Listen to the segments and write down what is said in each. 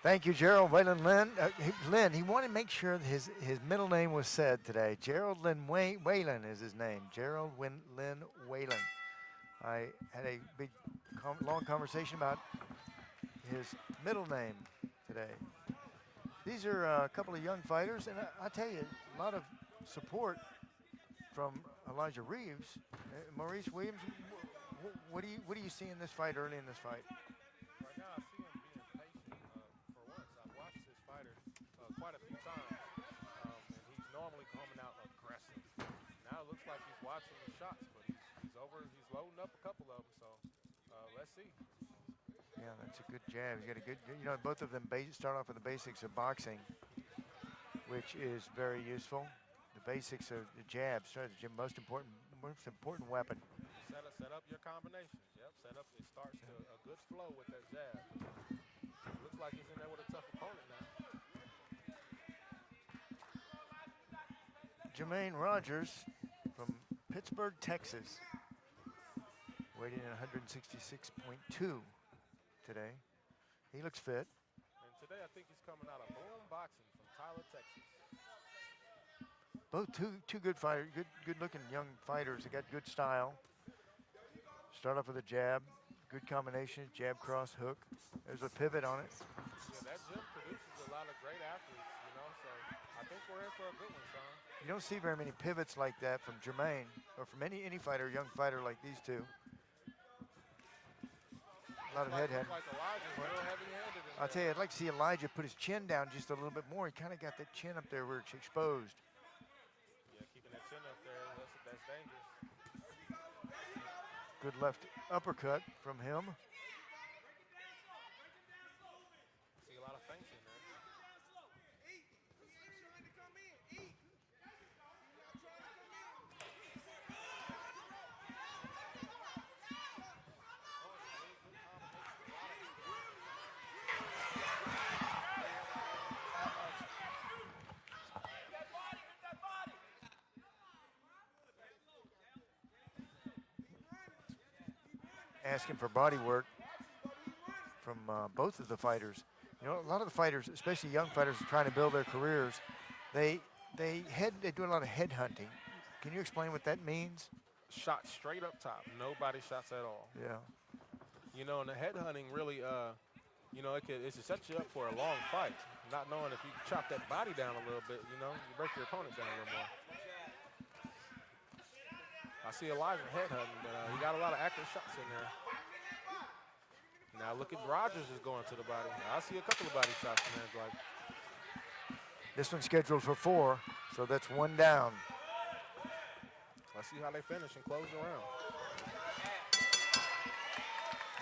Thank you, Gerald Wayland Lynn. Lynn, he wanted to make sure that his middle name was said today. Gerald Lynn Wayland is his name. Gerald Lynn Wayland. I had a big, long conversation about his middle name today. These are a couple of young fighters, and I tell you, a lot of support from Elijah Reeves. Maurice Williams, what do you see in this fight, early in this fight? Right now, I see him being patient. For once, I've watched this fighter quite a few times, and he's normally coming out aggressive. Now it looks like he's watching the shots, but he's loading up a couple of them. So let's see. Yeah, that's a good jab. He's got a good, both of them start off with the basics of boxing, which is very useful. The basics of the jab, the most important weapon. Set up your combinations. Yep, set up. It starts a good flow with that jab. Looks like he's in there with a tough opponent now. Jermaine Rogers from Pittsburgh, Texas, weighing in 166.2 today. He looks fit. And today I think he's coming out of Boom Boxing from Tyler, Texas. Both two good fighters, good looking young fighters. They got good style. Start off with a jab, good combination, jab, cross, hook. There's a pivot on it. Yeah, that gym produces a lot of great athletes, so I think we're in for a good one, Sean. You don't see very many pivots like that from Jermaine or from any fighter, young fighter like these two. A lot of head. Like Elijah's real heavy-handed. I'll tell you, I'd like to see Elijah put his chin down just a little bit more. He kind of got that chin up there where it's exposed. Yeah, keeping that chin up there, that's dangerous. Good left uppercut from him. See a lot of feints in there. Asking for body work from both of the fighters. A lot of the fighters, especially young fighters, are trying to build their careers. They do a lot of head hunting. Can you explain what that means? Shot straight up top, no body shots at all. Yeah. And the head hunting really, it's to set you up for a long fight. Not knowing if you chop that body down a little bit, you break your opponent down a little more. I see Elijah head hunting, but he got a lot of accurate shots in there. Now look at Rogers is going to the body. I see a couple of body shots in there. Like this one's scheduled for 4, so that's 1 down. Let's see how they finish and close the round.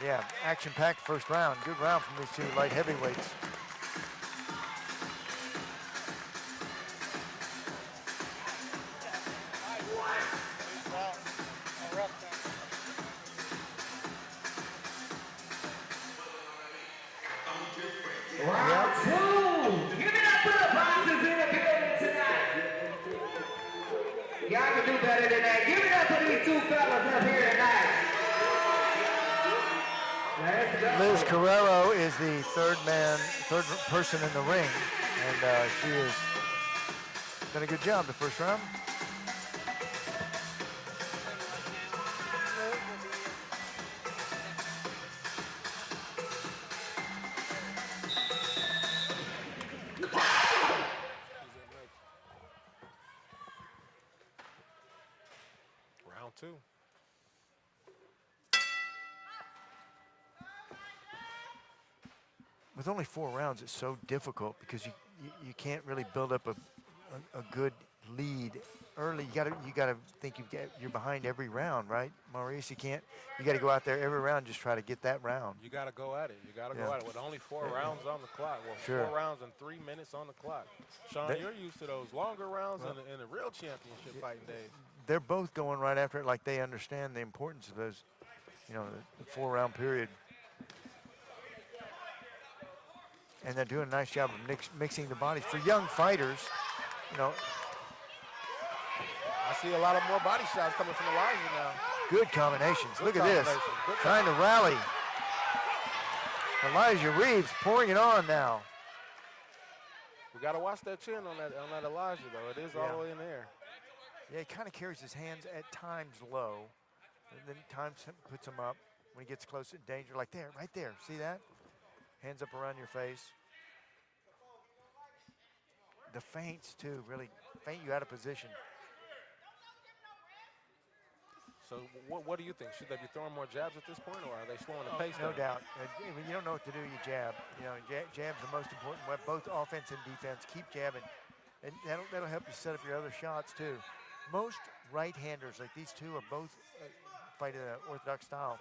Yeah, action-packed first round. Good round from these two light heavyweights. Round 2. Give it up for the boxers in the building tonight. Y'all can do better than that. Give it up for these two fellas up here tonight. Liz Carrero is the third person in the ring, and she has done a good job the first round. Round 2. With only 4 rounds, it's so difficult because you can't really build up a good lead early. You gotta think you're behind every round, right, Maurice? You gotta go out there every round and just try to get that round. You gotta go at it. You gotta go at it with only 4 rounds on the clock. Well, sure. 4 rounds and 3 minutes on the clock. Sean, you're used to those longer rounds in the real championship fighting days. They're both going right after it like they understand the importance of those, the 4-round period. And they're doing a nice job of mixing the bodies. For young fighters, I see a lot of more body shots coming from Elijah now. Good combinations. Look at this. Trying to rally. Elijah Reeves pouring it on now. We got to watch that chin on that Elijah, though. It is all the way in the air. Yeah, he kind of carries his hands at times low, and then times puts them up when he gets close to danger, like there, right there. See that? Hands up around your face. The feints, too, really feint you out of position. So what do you think? Should they be throwing more jabs at this point, or are they slowing the pace No down? doubt. When you don't know what to do, you jab. You know, jab's the most important weapon, both offense and defense. Keep jabbing, and that'll help you set up your other shots too. Most right-handers, like these two, are both fight in an orthodox style.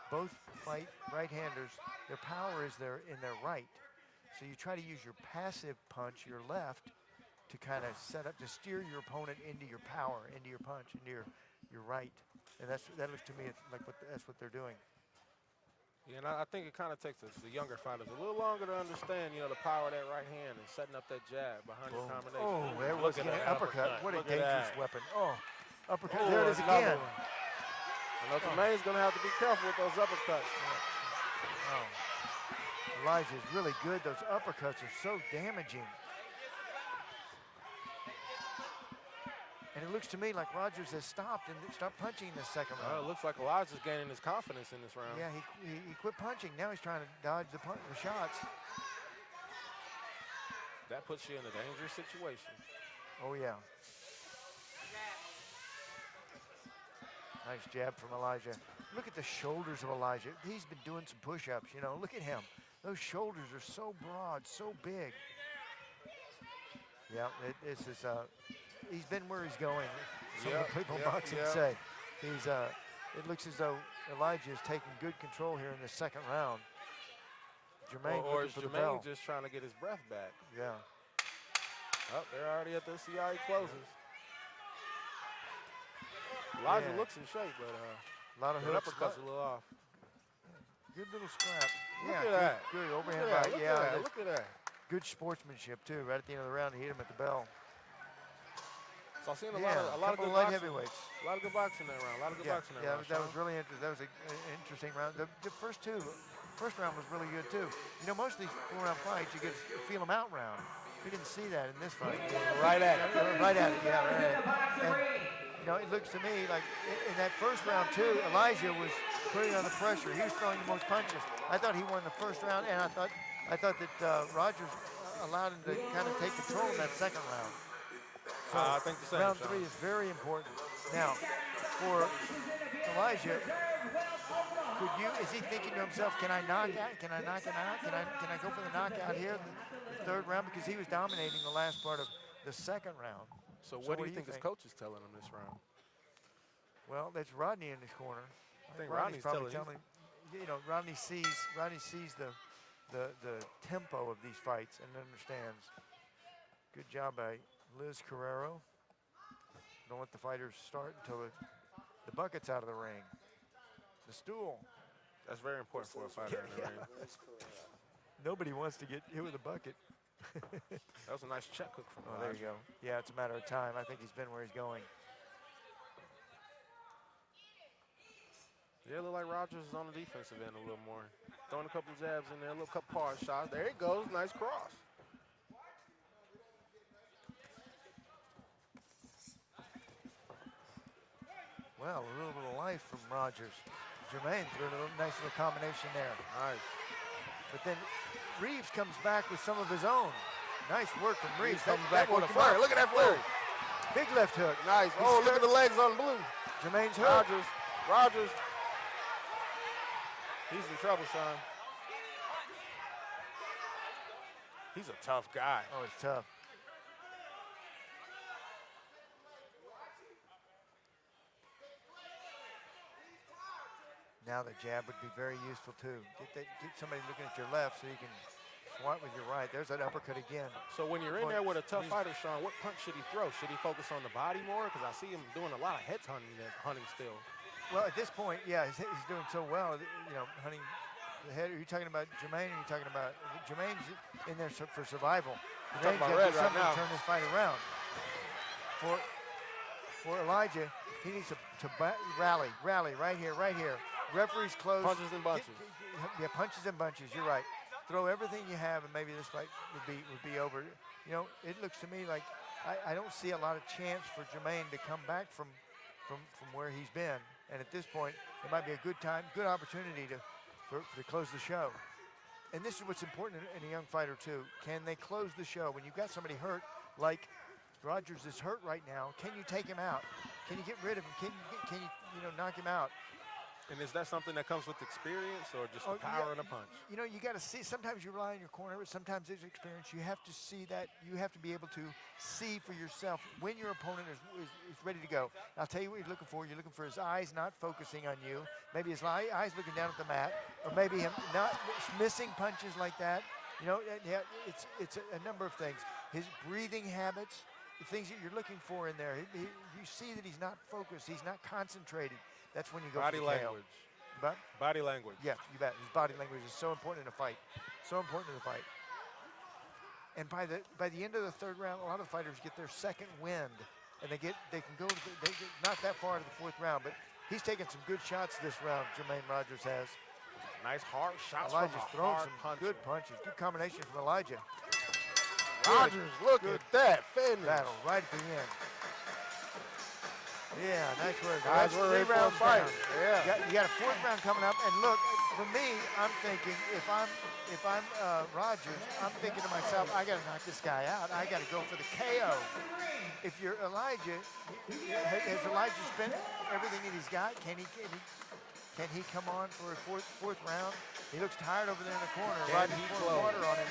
Both fight right-handers. Their power is in their right. So you try to use your passive punch, your left, to kind of set up, to steer your opponent into your power, into your punch, into your right. And that looks to me like that's what they're doing. Yeah, and I think it kind of takes the younger fighters a little longer to understand, you know, the power of that right hand and setting up that jab behind your combination. Oh, there was an uppercut. What a dangerous weapon. Oh, uppercut. Oh, there it is again. I know Jermaine's going to have to be careful with those uppercuts. Oh. Elijah is really good. Those uppercuts are so damaging. And it looks to me like Rogers has stopped and stopped punching in the second round. It looks like Elijah's gaining his confidence in this round. Yeah, he quit punching. Now he's trying to dodge the shots. That puts you in a dangerous situation. Oh, yeah. Nice jab from Elijah. Look at the shoulders of Elijah. He's been doing some push-ups, you know. Look at him. Those shoulders are so broad, so big. Yeah, this is he's been where he's going. Some of the people in boxing say. It looks as though Elijah is taking good control here in the second round. Jermaine or is for the Jermaine bell. just trying to get his breath back? Yeah. Oh, they're already at the CI closes. Elijah looks in shape, but a lot of the hooks, uppercuts a little off. Good little scrap. Look at that. Good overhand right. Look at that. Good sportsmanship too. Right at the end of the round, he hit him at the bell. So I've seen a lot of good light boxing. heavyweights. A lot of good boxing that round. A lot of good boxing that round. That was really interesting. That was an interesting round. The first round was really good too. You know, most of these 4-round fights, you get a feel them out round. We didn't see that in this fight. Right at it. Right at it. Yeah. Right at it. And, you know, it looks to me like in that first round too, Elijah was putting on the pressure. He was throwing the most punches. I thought he won the first round, and I thought that Rogers allowed him to kind of take control in that second round. So I think the same. Round 3 is very important. Now, for Elijah, is he thinking to himself, can I knock out? Can I knock it out? Can I go for the knockout here in the third round? Because he was dominating the last part of the second round. So what do you think his coach is telling him this round? Well, that's Rodney in his corner. I think Rodney's Rodney's telling him. You know, Rodney sees the tempo of these fights and understands. Good job by Liz Carrero. Don't let the fighters start until the bucket's out of the ring. The stool. That's very important for a fighter in the ring. Nobody wants to get hit with a bucket. That was a nice check hook from there you go. Yeah, it's a matter of time. I think he's been where he's going. Yeah, it look like Rogers is on the defensive end a little more. Throwing a couple jabs in there, a little couple hard shots. There he goes, nice cross. Well, a little bit of life from Rogers. Jermaine threw a nice little combination there. Nice. But then Reeves comes back with some of his own. Nice work from Reeves. Coming back with a flurry. Look at that flurry. Big left hook. Nice. Oh, look at the legs on blue. Jermaine's hook. Rogers. He's in trouble, Sean. He's a tough guy. Oh, it's tough. Now the jab would be very useful too. Get somebody looking at your left so you can swat with your right. There's that uppercut again. So when you're in there with a tough fighter, Sean, what punch should he throw? Should he focus on the body more? Because I see him doing a lot of head hunting still. Well, at this point, yeah, he's doing so well. You know, hunting the head. Are you talking about Jermaine? Or are you talking about Jermaine's in there for survival? Jermaine's got to do something to turn this fight around. For Elijah, he needs to rally right here. Referee's close. Punches and bunches. Yeah, punches and bunches. You're right. throw everything you have, and maybe this fight would be over. You know, it looks to me like I don't see a lot of chance for Jermaine to come back from where he's been. And at this point, it might be a good opportunity to close the show. And this is what's important in a young fighter too. Can they close the show when you've got somebody hurt like Rogers is hurt right now? Can you take him out? Can you get rid of him? Can you knock him out? And is that something that comes with experience or just the power and a punch? You know, you got to see. Sometimes you rely on your corner, but sometimes there's experience. You have to see that. You have to be able to see for yourself when your opponent is ready to go. And I'll tell you what you're looking for. You're looking for his eyes not focusing on you. Maybe his eyes looking down at the mat, or maybe him not missing punches like that. You know, yeah, it's a number of things. His breathing habits, the things that you're looking for in there. You see that he's not focused. He's not concentrated. That's when you go Body for the language. But Body language. yeah, you bet. His body language is so important in a fight. So important in a fight. And by the end of the third round, a lot of fighters get their second wind, and they can go they get not that far to the fourth round. But he's taking some good shots this round. Jermaine Rogers has. Nice hard shots. Elijah's from a throwing hard some puncher. good punches. Good combination from Elijah. Rogers, look at that finish. Battle right at the end. Yeah, nice work. Guys, we're ready for a fight. Yeah. You got a fourth round coming up, and look, for me, I'm thinking if I'm Rogers, I'm thinking to myself, I got to knock this guy out. I got to go for the KO. If you're Elijah, has Elijah spent everything that he's got? Can he come on for a fourth round? He looks tired over there in the corner. Right, he's pouring water on him.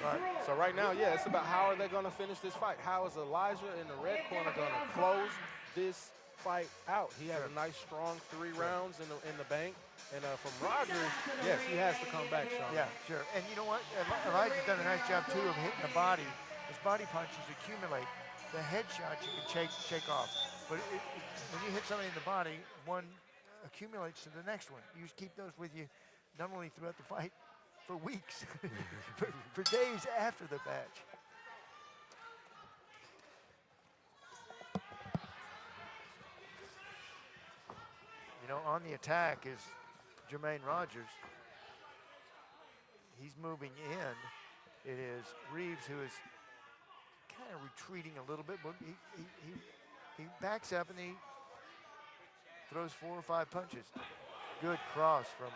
Right. So right now, yeah, it's about how are they going to finish this fight? How is Elijah in the red corner going to close this fight out? He has a nice, strong 3 rounds in the bank. And from Rogers, yes, he has to come back, Sean. Yeah, sure. And you know what? Elijah's done a nice job, too, of hitting the body. His body punches accumulate. The headshots you can shake off. But when you hit somebody in the body, one accumulates to the next one. You just keep those with you not only throughout the fight, for weeks, for days after the match. You know, on the attack is Jermaine Rogers. He's moving in. It is Reeves who is kind of retreating a little bit, but he backs up and he throws 4 or 5 punches. Good cross from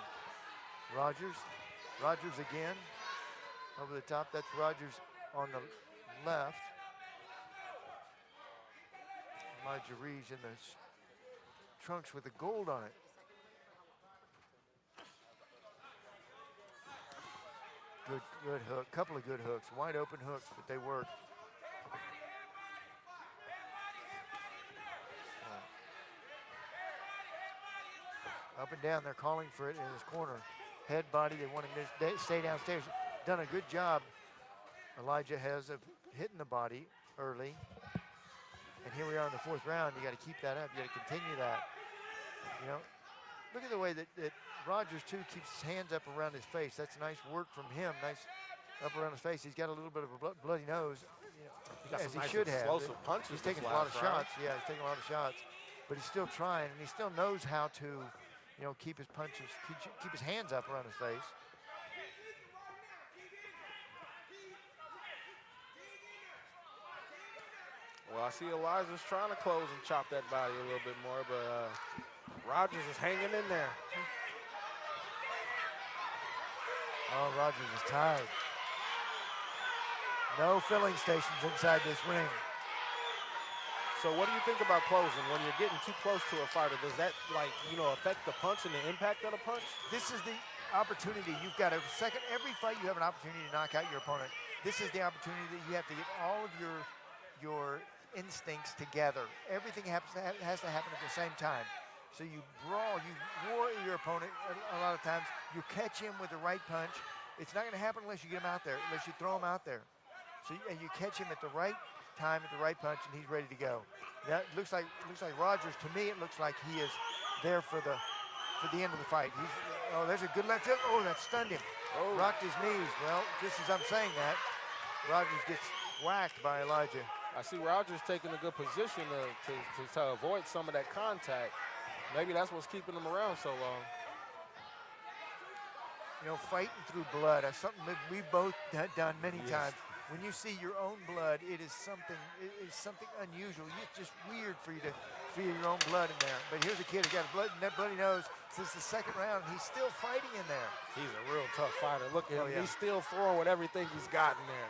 Rogers. Rogers again over the top. That's Rogers on the left. Elijah Reeves in the trunks with the gold on it. Good hook. Couple of good hooks. Wide open hooks, but they work. Up and down, they're calling for it in his corner. Head, body, they want him to stay downstairs. Done a good job, Elijah has, of hitting the body early. And here we are in the 4th round. You got to keep that up. You got to continue that. You know, look at the way that Rogers, too, keeps his hands up around his face. That's nice work from him. Nice up around his face. He's got a little bit of a bloody nose, you know, as he nice should have. Explosive punches. He's taking a lot of shots. Yeah, he's taking a lot of shots. But he's still trying, and he still knows how to, you know, keep his punches, keep his hands up around his face. Well, I see Elijah's trying to close and chop that body a little bit more, but Rogers is hanging in there. Oh, Rogers is tired. No filling stations inside this ring. So what do you think about closing? When you're getting too close to a fighter, does that, like, you know, affect the punch and the impact of the punch? This is the opportunity. You've got every fight you have an opportunity to knock out your opponent. This is the opportunity that you have to get all of your instincts together. Everything has to happen at the same time. So you brawl, you war your opponent a lot of times. You catch him with the right punch. It's not going to happen unless you get him out there, unless you throw him out there. So you catch him at the right time, at the right punch, and he's ready to go. That looks like Rogers. To me, it looks like he is there for the end of the fight. There's a good left hook. Oh, that stunned him. Oh. Rocked his knees. Well, just as I'm saying that, Rogers gets whacked by Elijah. I see Rogers taking a good position to avoid some of that contact. Maybe that's what's keeping him around so long. fighting through blood. That's something that we've both done many Yes. times. When you see your own blood, it is something unusual. It's just weird for you to feel your own blood in there. But here's a kid who got blood in that bloody nose since the second round, and he's still fighting in there. He's a real tough fighter. Look at him. Oh, yeah. He's still throwing with everything he's got in there.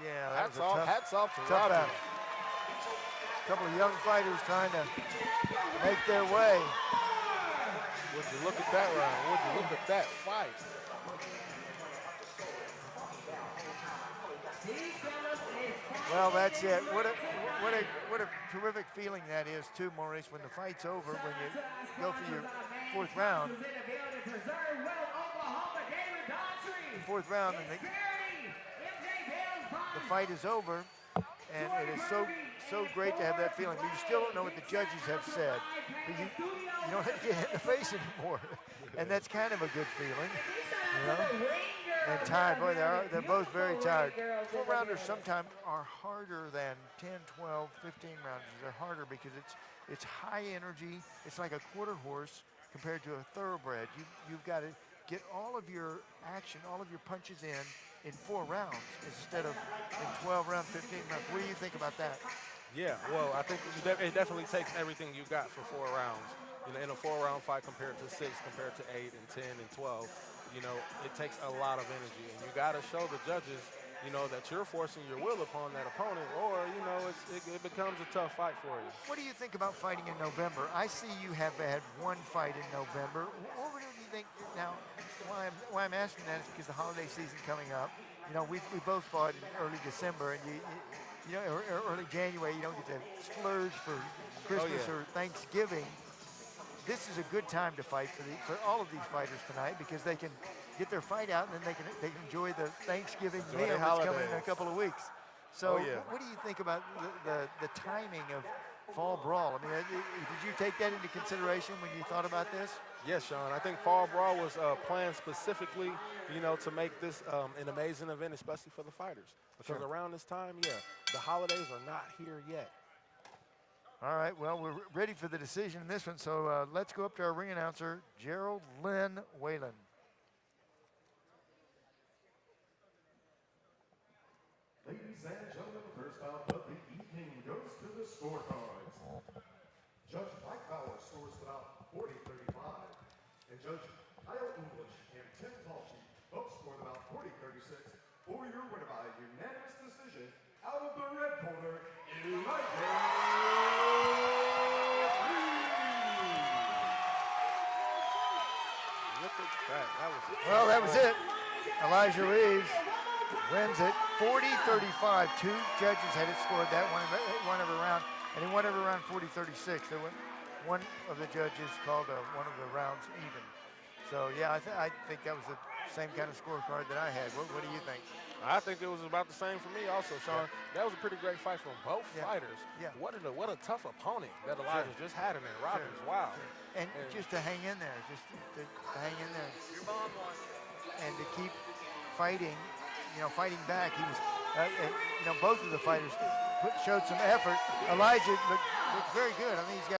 Yeah, that Hats was a off, tough, hats off to tough Robbie. battle. A couple of young fighters trying to make their way. Would you look at that round? Would you look at that fight? Well, that's it. What a terrific feeling that is too, Maurice. When the fight's over, when you go for your fourth round, and the fight is over, and it is so great to have that feeling. But you still don't know what the judges have said. But you don't have to get hit in the face anymore, and that's kind of a good feeling, you know. And tired, boy, they're both very tired. 4-rounders sometimes are harder than 10, 12, 15 rounders. They're harder because it's high energy. It's like a quarter horse compared to a thoroughbred. You've got to get all of your action, all of your punches in 4 rounds instead of in 12 rounds, 15 rounds. What do you think about that? Yeah, well, I think it definitely takes everything you got for 4 rounds. In a 4-round fight compared to 6, compared to 8 and 10 and 12, it takes a lot of energy. And you got to show the judges, that you're forcing your will upon that opponent, or, it becomes a tough fight for you. What do you think about fighting in November? I see you have had one fight in November. What do you think now? Why I'm asking that is because the holiday season coming up. We both fought in early December, and or early January. You don't get to splurge for Christmas or Thanksgiving. This is a good time to fight for all of these fighters tonight because they can get their fight out and then they can enjoy the Thanksgiving meal that's coming in a couple of weeks. So what do you think about the timing of Fall Brawl? I mean, did you take that into consideration when you thought about this? Yes, Sean. I think Fall Brawl was planned specifically, to make this an amazing event, especially for the fighters. Because around this time, the holidays are not here yet. All right, well, we're ready for the decision in this one, so let's go up to our ring announcer, Gerald Lynn Whalen. Ladies and gentlemen, the first bout of the evening goes to the scorecards. Judge Mike Bauer scores it out 40-35, and Judge Kyle English and Tim Talchi both scored about 40-36 for your winner by unanimous decision. Out of the red corner, That was it. Elijah Reeves wins it 40-35. 2 judges had it scored that one every round, and in one every round 40-36. One of the judges called one of the rounds even. So yeah, I think that was the same kind of scorecard that I had. What do you think? I think it was about the same for me also, Sean. That was a pretty great fight from both fighters. Yeah. What a tough opponent that Elijah just had in there. Robbins, wow. And just to hang in there, to hang in there. And to keep fighting, fighting back. He was, both of the fighters showed some effort. Elijah looked very good. I mean, he's got